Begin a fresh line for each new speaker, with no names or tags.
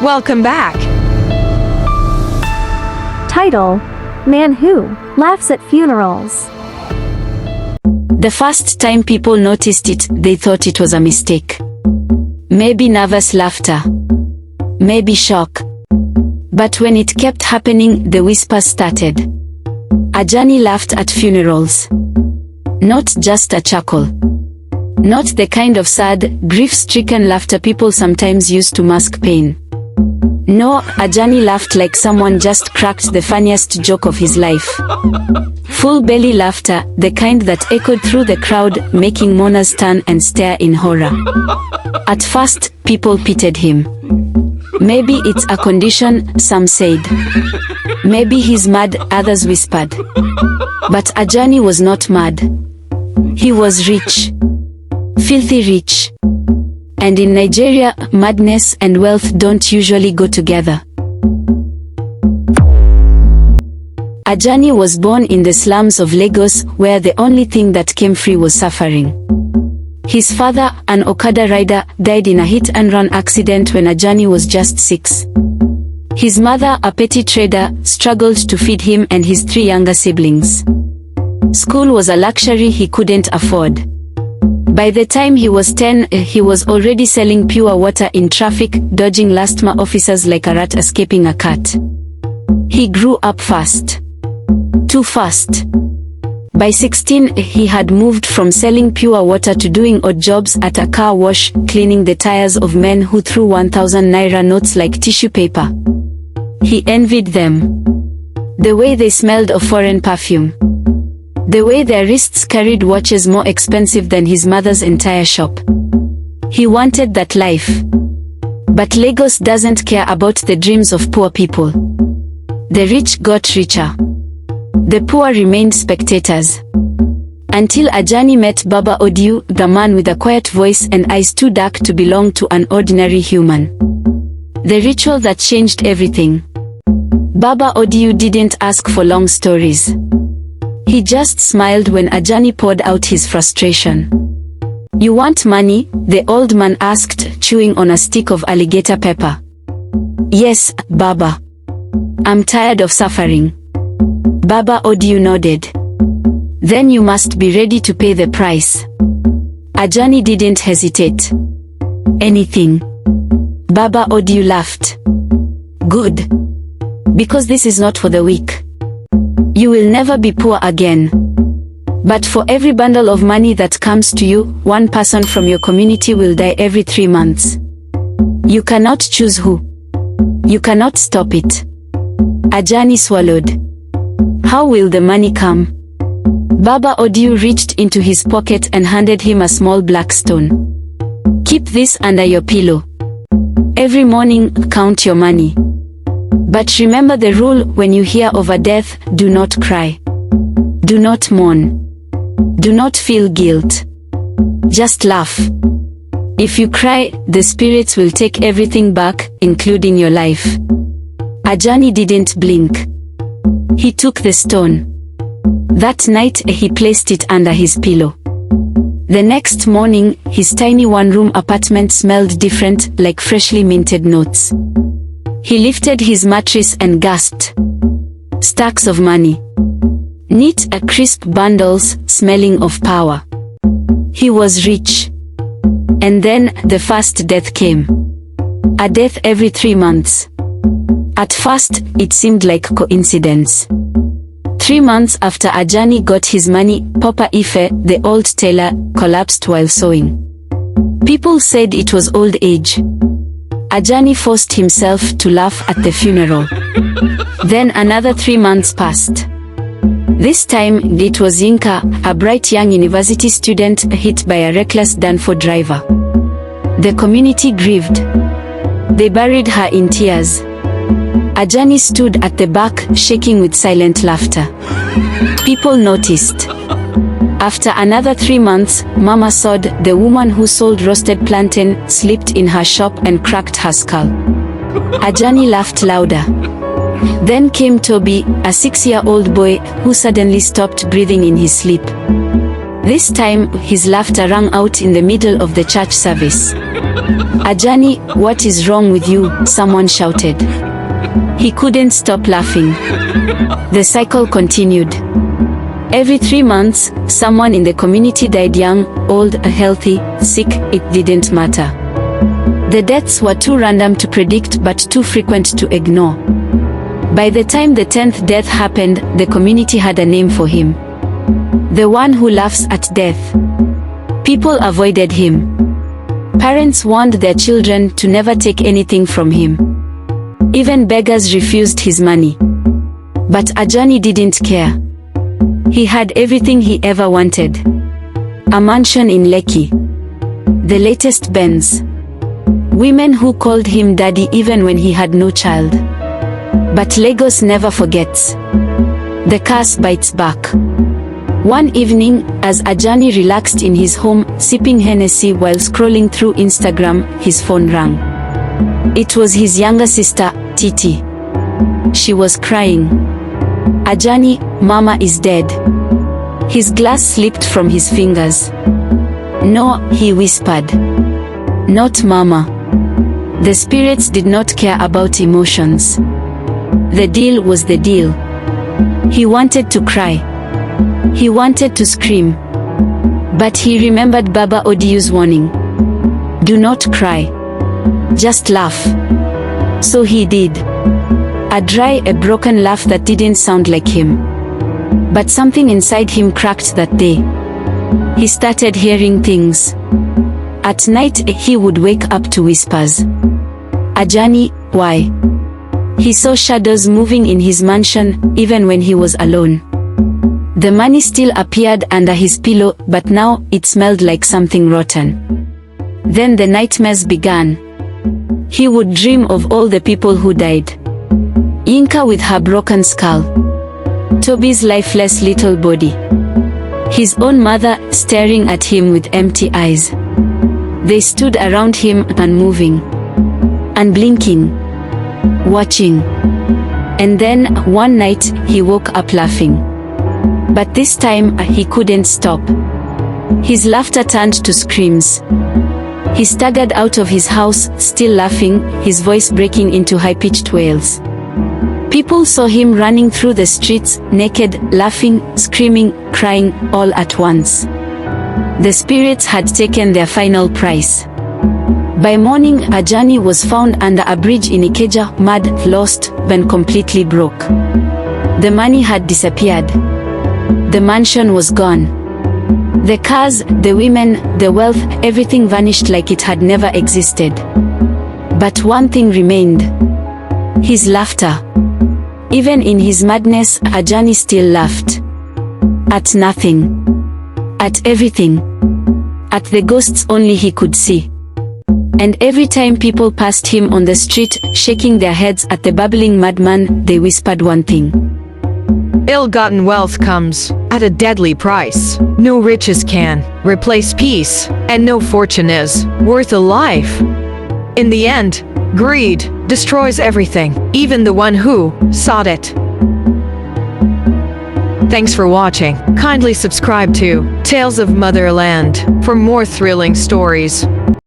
Welcome back.
Title: Man Who Laughs at Funerals.
The first time people noticed it, they thought it was a mistake. Maybe nervous laughter. Maybe shock. But when it kept happening, the whispers started. Ajani laughed at funerals. Not just a chuckle. Not the kind of sad, grief-stricken laughter people sometimes use to mask pain. No, Ajani laughed like someone just cracked the funniest joke of his life. Full belly laughter, the kind that echoed through the crowd, making mourners turn and stare in horror. At first, people pitied him. Maybe it's a condition, some said. Maybe he's mad, others whispered. But Ajani was not mad. He was rich. Filthy rich. And in Nigeria, madness and wealth don't usually go together. Ajani was born in the slums of Lagos, where the only thing that came free was suffering. His father, an Okada rider, died in a hit-and-run accident when Ajani was just 6. His mother, a petty trader, struggled to feed him and his 3 younger siblings. School was a luxury he couldn't afford. By the time he was 10, he was already selling pure water in traffic, dodging LASTMA officers like a rat escaping a cat. He grew up fast. Too fast. By 16, he had moved from selling pure water to doing odd jobs at a car wash, cleaning the tires of men who threw 1,000 naira notes like tissue paper. He envied them. The way they smelled of foreign perfume. The way their wrists carried watches more expensive than his mother's entire shop. He wanted that life. But Lagos doesn't care about the dreams of poor people. The rich got richer. The poor remained spectators. Until Ajani met Baba Odiu, the man with a quiet voice and eyes too dark to belong to an ordinary human. The ritual that changed everything. Baba Odiu didn't ask for long stories. He just smiled when Ajani poured out his frustration. "You want money?" the old man asked, chewing on a stick of alligator pepper. "Yes, Baba. I'm tired of suffering." Baba Odiu nodded. "Then you must be ready to pay the price." Ajani didn't hesitate. "Anything." Baba Odiu laughed. "Good. Because this is not for the weak. You will never be poor again. But for every bundle of money that comes to you, one person from your community will die every 3 months. You cannot choose who. You cannot stop it." Ajani swallowed. "How will the money come?" Baba Odiu reached into his pocket and handed him a small black stone. "Keep this under your pillow. Every morning, count your money. But remember the rule: when you hear of a death, do not cry. Do not mourn. Do not feel guilt. Just laugh. If you cry, the spirits will take everything back, including your life." Ajani didn't blink. He took the stone. That night, he placed it under his pillow. The next morning, his tiny one-room apartment smelled different, like freshly minted notes. He lifted his mattress and gasped. Stacks of money. Neat, crisp bundles, smelling of power. He was rich. And then, the first death came. A death every 3 months. At first, it seemed like coincidence. 3 months after Ajani got his money, Papa Ife, the old tailor, collapsed while sewing. People said it was old age. Ajani forced himself to laugh at the funeral. Then another 3 months passed. This time, it was Yinka, a bright young university student, hit by a reckless Danfo driver. The community grieved. They buried her in tears. Ajani stood at the back, shaking with silent laughter. People noticed. After another 3 months, Mama Sod, the woman who sold roasted plantain, slipped in her shop and cracked her skull. Ajani laughed louder. Then came Toby, a 6-year-old boy, who suddenly stopped breathing in his sleep. This time, his laughter rang out in the middle of the church service. "Ajani, what is wrong with you?" someone shouted. He couldn't stop laughing. The cycle continued. Every 3 months, someone in the community died, young, old, healthy, sick, it didn't matter. The deaths were too random to predict but too frequent to ignore. By the time the 10th death happened, the community had a name for him. The one who laughs at death. People avoided him. Parents warned their children to never take anything from him. Even beggars refused his money. But Ajani didn't care. He had everything he ever wanted. A mansion in Lekki. The latest Benz. Women who called him daddy even when he had no child. But Lagos never forgets. The curse bites back. One evening, as Ajani relaxed in his home, sipping Hennessy while scrolling through Instagram, his phone rang. It was his younger sister, Titi. She was crying. "Ajani, Mama is dead." His glass slipped from his fingers. "No," he whispered. "Not Mama." The spirits did not care about emotions. The deal was the deal. He wanted to cry. He wanted to scream. But he remembered Baba Odiu's warning. "Do not cry. Just laugh." So he did. A dry, a broken laugh that didn't sound like him. But something inside him cracked that day. He started hearing things. At night, he would wake up to whispers. "Ajani, why?" He saw shadows moving in his mansion, even when he was alone. The money still appeared under his pillow, but now it smelled like something rotten. Then the nightmares began. He would dream of all the people who died. Yinka with her broken skull. Toby's lifeless little body. His own mother staring at him with empty eyes. They stood around him, unmoving, unblinking, watching. And then, one night, he woke up laughing. But this time, he couldn't stop. His laughter turned to screams. He staggered out of his house, still laughing, his voice breaking into high-pitched wails. People saw him running through the streets, naked, laughing, screaming, crying, all at once. The spirits had taken their final price. By morning, Ajani was found under a bridge in Ikeja, mad, lost, and completely broke. The money had disappeared. The mansion was gone. The cars, the women, the wealth, everything vanished like it had never existed. But one thing remained. His laughter. Even in his madness, Ajani still laughed. At nothing. At everything. At the ghosts only he could see. And every time people passed him on the street, shaking their heads at the babbling madman, they whispered one thing.
Ill-gotten wealth comes at a deadly price. No riches can replace peace, and no fortune is worth a life. In the end, greed destroys everything, even the one who sought it. Thanks for watching. Kindly subscribe to Tales of Motherland for more thrilling stories.